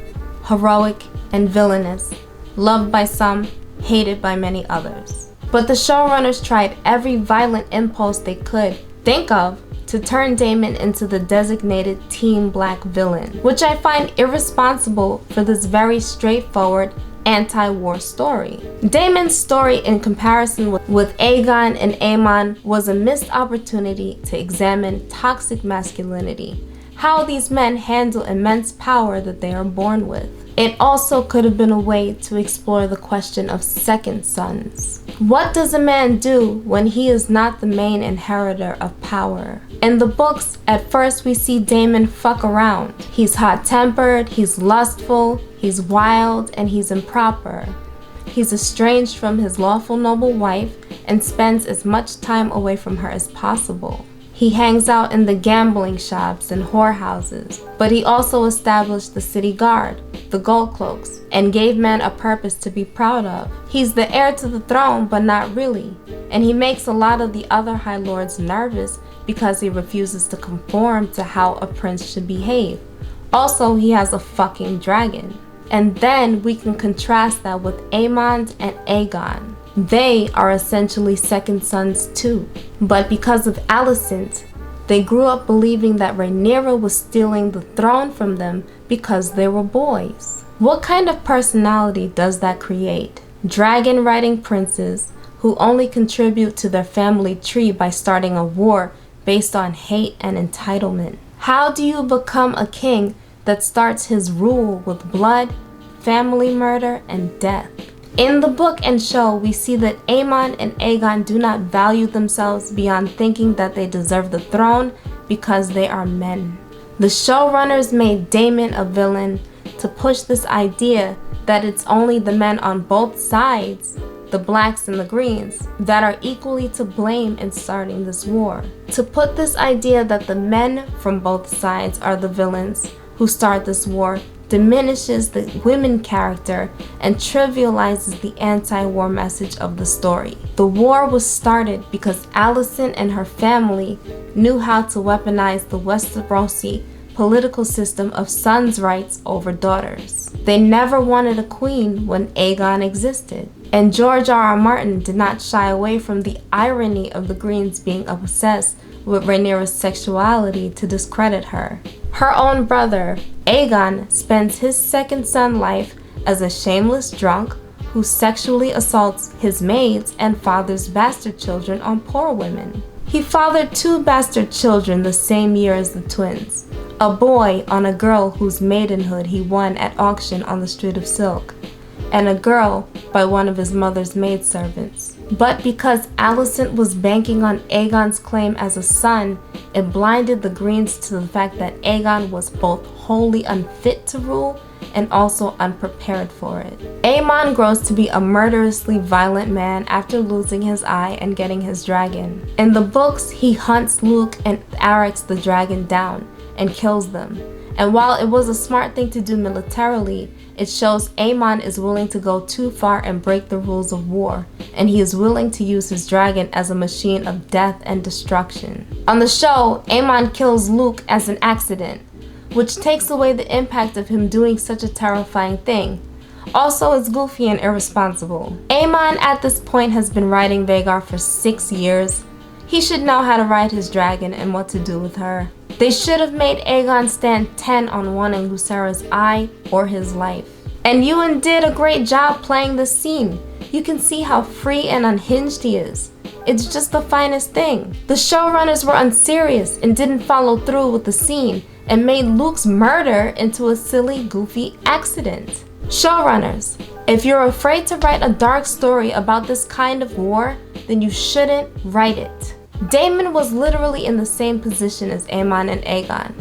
heroic and villainous, loved by some, hated by many others. But the showrunners tried every violent impulse they could think of to turn Daemon into the designated Team Black villain, which I find irresponsible for this very straightforward anti-war story. Daemon's story in comparison with Aegon and Aemon was a missed opportunity to examine toxic masculinity, how these men handle immense power that they are born with. It also could have been a way to explore the question of second sons. What does a man do when he is not the main inheritor of power? In the books, at first we see Daemon fuck around. He's hot-tempered, he's lustful, he's wild, and he's improper. He's estranged from his lawful noble wife and spends as much time away from her as possible. He hangs out in the gambling shops and whorehouses, but he also established the city guard, the Gold Cloaks, and gave men a purpose to be proud of. He's the heir to the throne, but not really. And he makes a lot of the other High Lords nervous because he refuses to conform to how a prince should behave. Also, he has a fucking dragon. And then we can contrast that with Aemond and Aegon. They are essentially second sons too. But because of Alicent, they grew up believing that Rhaenyra was stealing the throne from them because they were boys. What kind of personality does that create? Dragon-riding princes who only contribute to their family tree by starting a war based on hate and entitlement. How do you become a king that starts his rule with blood, family murder, and death? In the book and show, we see that Aemond and Aegon do not value themselves beyond thinking that they deserve the throne because they are men. The showrunners made Daemon a villain to push this idea that it's only the men on both sides, the blacks and the greens, that are equally to blame in starting this war. To put this idea that the men from both sides are the villains who start this war diminishes the women character and trivializes the anti-war message of the story. The war was started because Alicent and her family knew how to weaponize the Westerosi political system of sons' rights over daughters. They never wanted a queen when Aegon existed. And George R.R. Martin did not shy away from the irony of the Greens being obsessed with Rhaenyra's sexuality to discredit her. Her own brother, Aegon, spends his second son life as a shameless drunk who sexually assaults his maids and fathers bastard children on poor women. He fathered 2 bastard children the same year as the twins, a boy on a girl whose maidenhood he won at auction on the Street of Silk, and a girl by one of his mother's maidservants. But because Alicent was banking on Aegon's claim as a son, it blinded the Greens to the fact that Aegon was both wholly unfit to rule and also unprepared for it. Aemon grows to be a murderously violent man after losing his eye and getting his dragon. In the books, he hunts Luke and Arrax the dragon down and kills them. And while it was a smart thing to do militarily, it shows Aemon is willing to go too far and break the rules of war, and he is willing to use his dragon as a machine of death and destruction. On the show, Aemon kills Luke as an accident, which takes away the impact of him doing such a terrifying thing. Also, it's goofy and irresponsible. Aemon at this point has been riding Vhagar for 6 years. He should know how to ride his dragon and what to do with her. They should have made Aegon stand 10 on wanting Lucera's eye or his life. And Ewan did a great job playing this scene. You can see how free and unhinged he is. It's just the finest thing. The showrunners were unserious and didn't follow through with the scene and made Luke's murder into a silly, goofy accident. Showrunners, if you're afraid to write a dark story about this kind of war, then you shouldn't write it. Daemon was literally in the same position as Aemon and Aegon.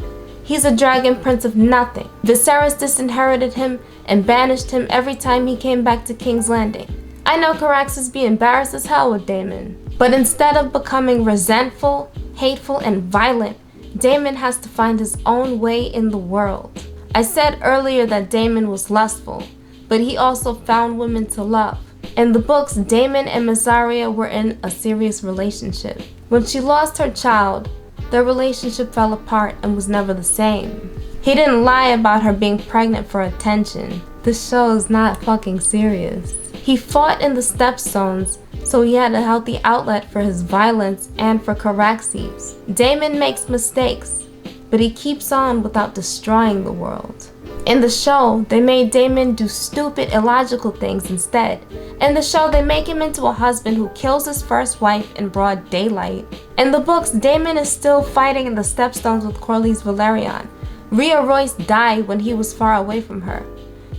He's a dragon prince of nothing. Viserys disinherited him and banished him every time he came back to King's Landing. I know Caraxes be embarrassed as hell with Daemon, but instead of becoming resentful, hateful, and violent, Daemon has to find his own way in the world. I said earlier that Daemon was lustful, but he also found women to love. In the books, Daemon and Mysaria were in a serious relationship. When she lost her child, their relationship fell apart and was never the same. He didn't lie about her being pregnant for attention. This show is not fucking serious. He fought in the Stepstones, so he had a healthy outlet for his violence and for Caraxes. Daemon makes mistakes, but he keeps on without destroying the world. In the show, they made Daemon do stupid, illogical things instead. In the show, they make him into a husband who kills his first wife in broad daylight. In the books, Daemon is still fighting in the Stepstones with Corlys Velaryon. Rhea Royce died when he was far away from her.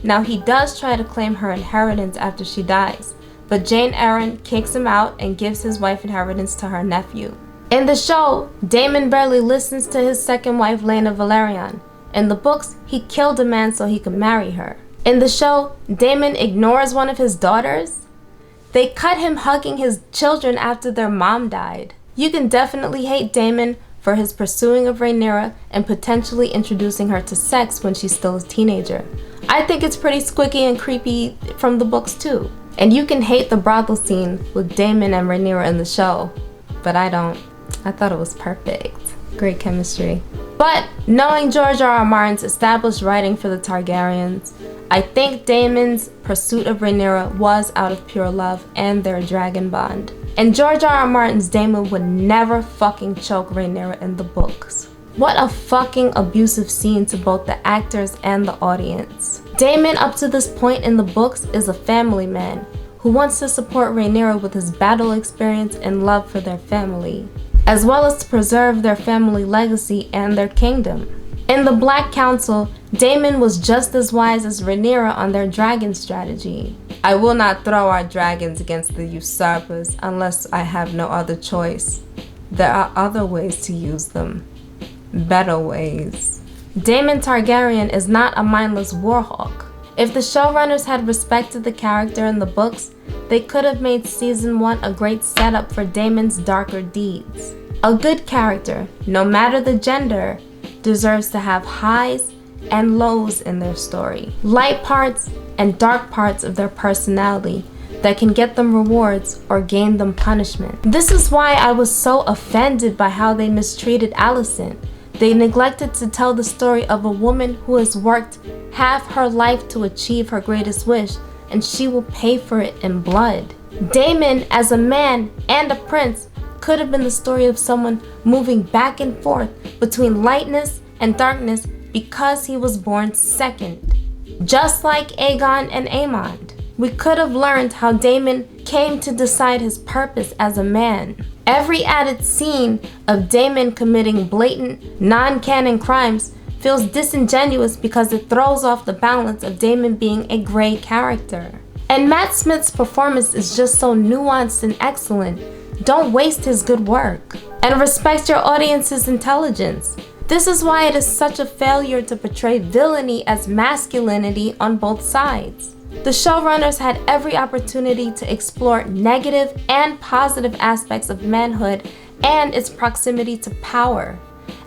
Now he does try to claim her inheritance after she dies, but Jane Eyre kicks him out and gives his wife inheritance to her nephew. In the show, Daemon barely listens to his second wife Laena Velaryon. In the books, he killed a man so he could marry her. In the show, Daemon ignores one of his daughters. They cut him hugging his children after their mom died. You can definitely hate Daemon for his pursuing of Rhaenyra and potentially introducing her to sex when she's still a teenager. I think it's pretty squicky and creepy from the books too. And you can hate the brothel scene with Daemon and Rhaenyra in the show, but I don't. I thought it was perfect. Great chemistry. But knowing George R.R. Martin's established writing for the Targaryens, I think Daemon's pursuit of Rhaenyra was out of pure love and their dragon bond. And George R.R. Martin's Daemon would never fucking choke Rhaenyra in the books. What a fucking abusive scene to both the actors and the audience. Daemon, up to this point in the books, is a family man who wants to support Rhaenyra with his battle experience and love for their family, as well as to preserve their family legacy and their kingdom. In the Black Council, Daemon was just as wise as Rhaenyra on their dragon strategy. I will not throw our dragons against the usurpers unless I have no other choice. There are other ways to use them. Better ways. Daemon Targaryen is not a mindless warhawk. If the showrunners had respected the character in the books, they could have made season 1 a great setup for Daemon's darker deeds. A good character, no matter the gender, deserves to have highs and lows in their story. Light parts and dark parts of their personality that can get them rewards or gain them punishment. This is why I was so offended by how they mistreated Alicent. They neglected to tell the story of a woman who has worked half her life to achieve her greatest wish, and she will pay for it in blood. Daemon, as a man and a prince, could have been the story of someone moving back and forth between lightness and darkness because he was born second. Just like Aegon and Aemond, we could have learned how Daemon came to decide his purpose as a man. Every added scene of Daemon committing blatant, non-canon crimes feels disingenuous because it throws off the balance of Daemon being a gray character. And Matt Smith's performance is just so nuanced and excellent. Don't waste his good work. And respect your audience's intelligence. This is why it is such a failure to portray villainy as masculinity on both sides. The showrunners had every opportunity to explore negative and positive aspects of manhood and its proximity to power.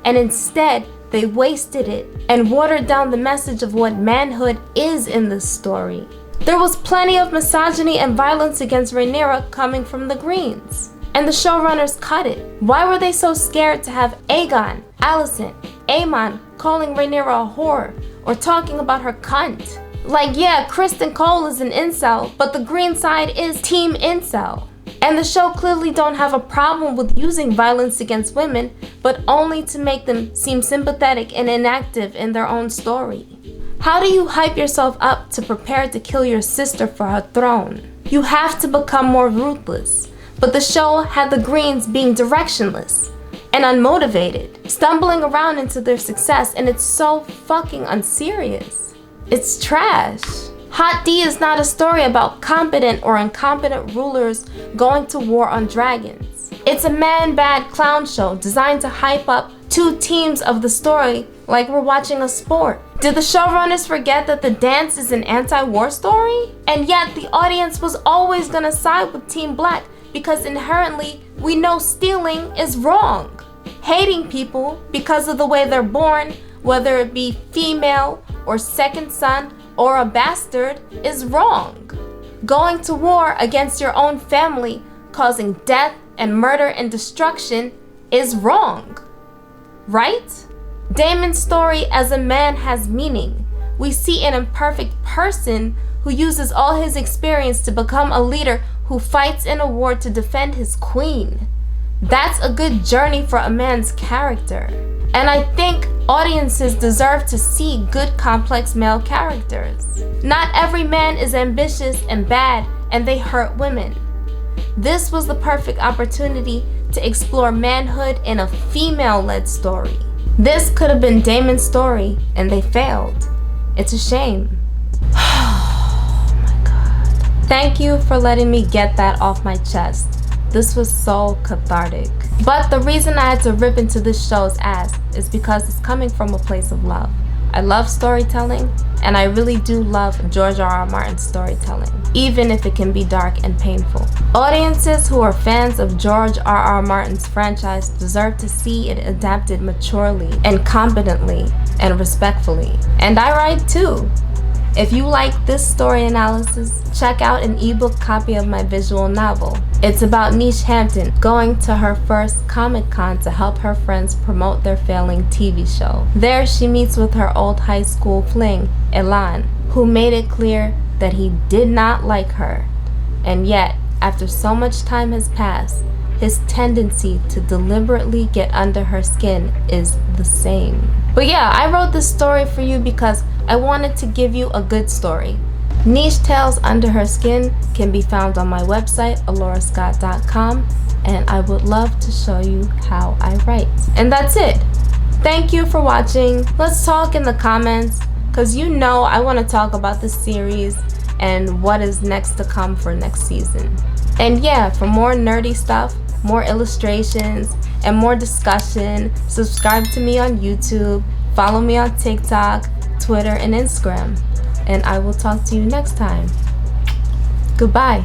And instead, they wasted it and watered down the message of what manhood is in this story. There was plenty of misogyny and violence against Rhaenyra coming from the Greens, and the showrunners cut it. Why were they so scared to have Aegon, Alicent, Aemon calling Rhaenyra a whore or talking about her cunt? Like, yeah, Kristen Cole is an incel, but the green side is team incel. And the show clearly don't have a problem with using violence against women, but only to make them seem sympathetic and inactive in their own story. How do you hype yourself up to prepare to kill your sister for her throne? You have to become more ruthless. But the show had the Greens being directionless and unmotivated, stumbling around into their success, and it's so fucking unserious. It's trash. Hot D is not a story about competent or incompetent rulers going to war on dragons. It's a man-bad clown show designed to hype up two teams of the story like we're watching a sport. Did the showrunners forget that The Dance is an anti-war story? And yet the audience was always gonna side with Team Black because inherently we know stealing is wrong. Hating people because of the way they're born, whether it be female or second son or a bastard, is wrong. Going to war against your own family, causing death and murder and destruction, is wrong. Right? Daemon's story as a man has meaning. We see an imperfect person who uses all his experience to become a leader who fights in a war to defend his queen. That's a good journey for a man's character. And I think audiences deserve to see good complex male characters. Not every man is ambitious and bad and they hurt women. This was the perfect opportunity to explore manhood in a female-led story. This could have been Daemon's story and they failed. It's a shame. Oh my God. Thank you for letting me get that off my chest. This was so cathartic. But the reason I had to rip into this show's ass is because it's coming from a place of love. I love storytelling, and I really do love George R.R. Martin's storytelling, even if it can be dark and painful. Audiences who are fans of George R.R. Martin's franchise deserve to see it adapted maturely and competently and respectfully. And I write too. If you like this story analysis, check out an ebook copy of my visual novel. It's about Niche Hampton going to her first Comic-Con to help her friends promote their failing TV show. There she meets with her old high school fling, Elan, who made it clear that he did not like her. And yet, after so much time has passed, his tendency to deliberately get under her skin is the same. But yeah, I wrote this story for you because I wanted to give you a good story. Niche Tales Under Her Skin can be found on my website, alorascott.com, and I would love to show you how I write. And that's it. Thank you for watching. Let's talk in the comments, because you know I want to talk about this series and what is next to come for next season. And yeah, for more nerdy stuff, more illustrations, and more discussion, subscribe to me on YouTube, follow me on TikTok, Twitter, and Instagram. And I will talk to you next time. Goodbye.